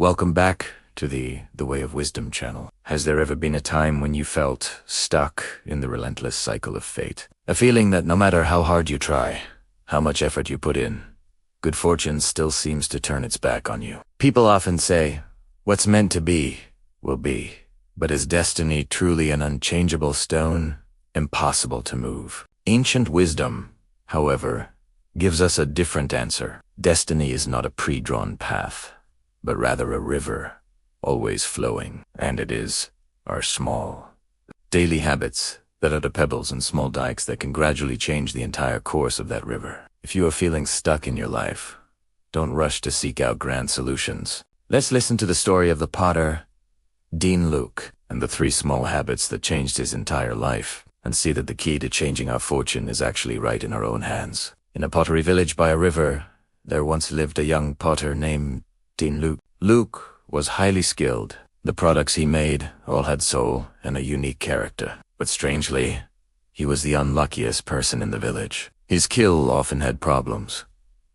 Welcome back to the Way of Wisdom channel. Has there ever been a time when you felt stuck in the relentless cycle of fate? A feeling that no matter how hard you try, how much effort you put in, good fortune still seems to turn its back on you. People often say, what's meant to be, will be. But is destiny truly an unchangeable stone, impossible to move? Ancient wisdom, however, gives us a different answer. Destiny is not a pre-drawn path, but rather a river, always flowing, and are small. Daily habits that are the pebbles and small dikes that can gradually change the entire course of that river. If you are feeling stuck in your life, don't rush to seek out grand solutions. Let's listen to the story of the potter, Dean Luke, and the 3 small habits that changed his entire life, and see that the key to changing our fortune is actually right in our own hands. In a pottery village by a river, there once lived a young potter named Dean Luke. Luke was highly skilled. The products he made all had soul and a unique character. But strangely, he was the unluckiest person in the village. His kiln often had problems.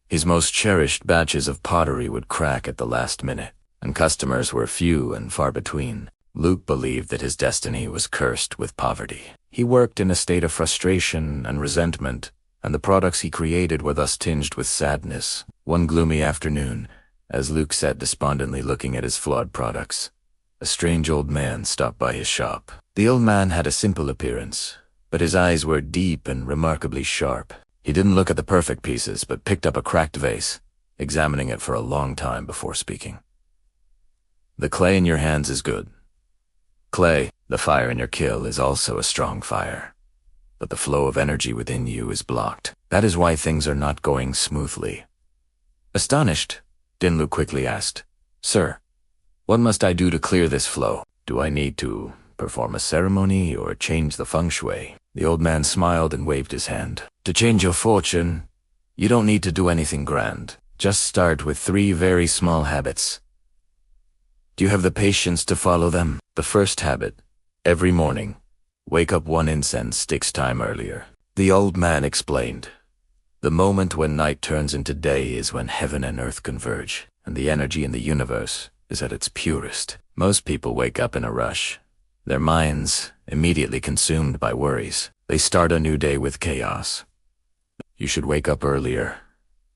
His most cherished batches of pottery would crack at the last minute, and customers were few and far between. Luke believed that his destiny was cursed with poverty. He worked in a state of frustration and resentment, and the products he created were thus tinged with sadness. One gloomy afternoon, as Luke sat despondently looking at his flawed products, a strange old man stopped by his shop. The old man had a simple appearance, but his eyes were deep and remarkably sharp. He didn't look at the perfect pieces, but picked up a cracked vase, examining it for a long time before speaking. "The clay in your hands is good. Clay, the fire in your kiln is also a strong fire, but the flow of energy within you is blocked. That is why things are not going smoothly." Astonished, Dinlu quickly asked, "Sir, what must I do to clear this flow? Do I need to perform a ceremony or change the feng shui?" The old man smiled and waved his hand. "To change your fortune, you don't need to do anything grand. Just start with 3 very small habits. Do you have the patience to follow them? The first habit, every morning, wake up 1 incense sticks time earlier." The old man explained, "The moment when night turns into day is when heaven and earth converge, and the energy in the universe is at its purest. Most people wake up in a rush, their minds immediately consumed by worries. They start a new day with chaos. You should wake up earlier,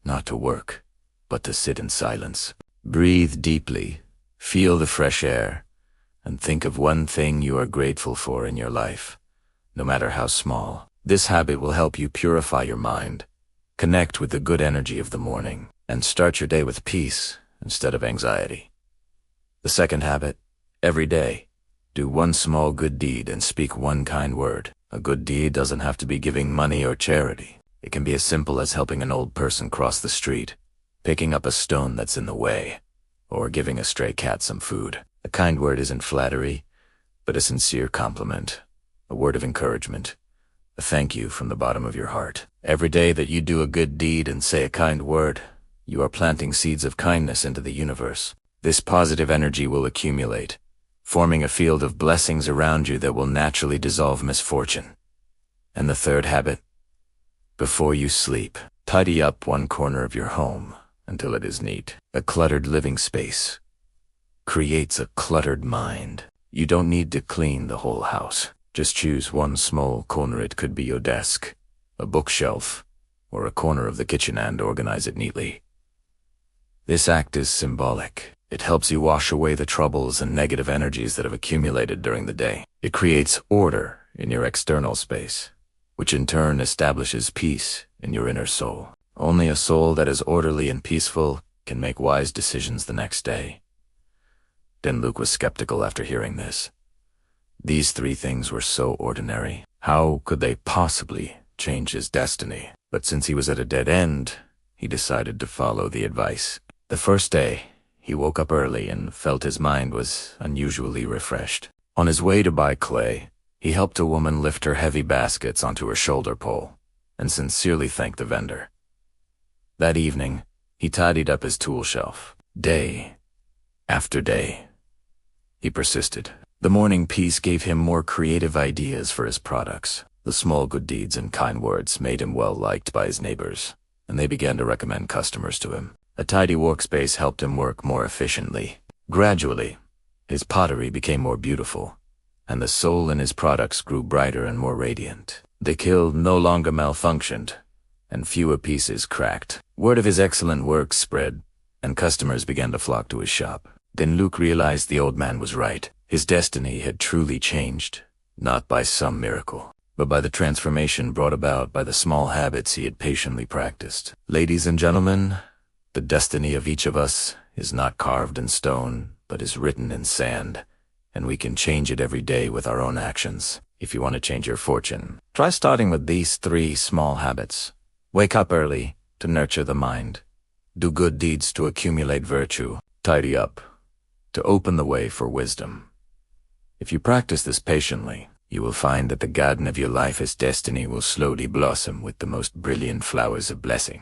not to work, but to sit in silence. Breathe deeply, feel the fresh air, and think of one thing you are grateful for in your life, no matter how small. This habit will help you purify your mind, connect with the good energy of the morning, and start your day with peace instead of anxiety. The second habit, every day, do 1 small good deed and speak 1 kind word. A good deed doesn't have to be giving money or charity. It can be as simple as helping an old person cross the street, picking up a stone that's in the way, or giving a stray cat some food. A kind word isn't flattery, but a sincere compliment, a word of encouragement, a thank you from the bottom of your heart. Every day that you do a good deed and say a kind word, you are planting seeds of kindness into the universe. This positive energy will accumulate, forming a field of blessings around you that will naturally dissolve misfortune. And the third habit, before you sleep, tidy up 1 corner of your home until it is neat. A cluttered living space creates a cluttered mind. You don't need to clean the whole house. Just choose 1 small corner. It could be your desk, a bookshelf, or a corner of the kitchen, and organize it neatly. This act is symbolic. It helps you wash away the troubles and negative energies that have accumulated during the day. It creates order in your external space, which in turn establishes peace in your inner soul. Only a soul that is orderly and peaceful can make wise decisions the next day. Then Luke was skeptical after hearing this. These 3 things were so ordinary. How could they possibly change his destiny? But since he was at a dead end, he decided to follow the advice. The first day, he woke up early and felt his mind was unusually refreshed. On his way to buy clay, he helped a woman lift her heavy baskets onto her shoulder pole and sincerely thanked the vendor. That evening, he tidied up his tool shelf. Day after day, he persisted. The morning peace gave him more creative ideas for his products. The small good deeds and kind words made him well liked by his neighbors, and they began to recommend customers to him. A tidy workspace helped him work more efficiently. Gradually, his pottery became more beautiful, and the soul in his products grew brighter and more radiant. The kiln no longer malfunctioned, and fewer pieces cracked. Word of his excellent work spread, and customers began to flock to his shop. Then Luke realized the old man was right. His destiny had truly changed, not by some miracle, but by the transformation brought about by the small habits he had patiently practiced. Ladies and gentlemen, the destiny of each of us is not carved in stone, but is written in sand, and we can change it every day with our own actions. If you want to change your fortune, try starting with these 3 small habits. Wake up early to nurture the mind. Do good deeds to accumulate virtue. Tidy up to open the way for wisdom. If you practice this patiently, you will find that the garden of your life as destiny will slowly blossom with the most brilliant flowers of blessing.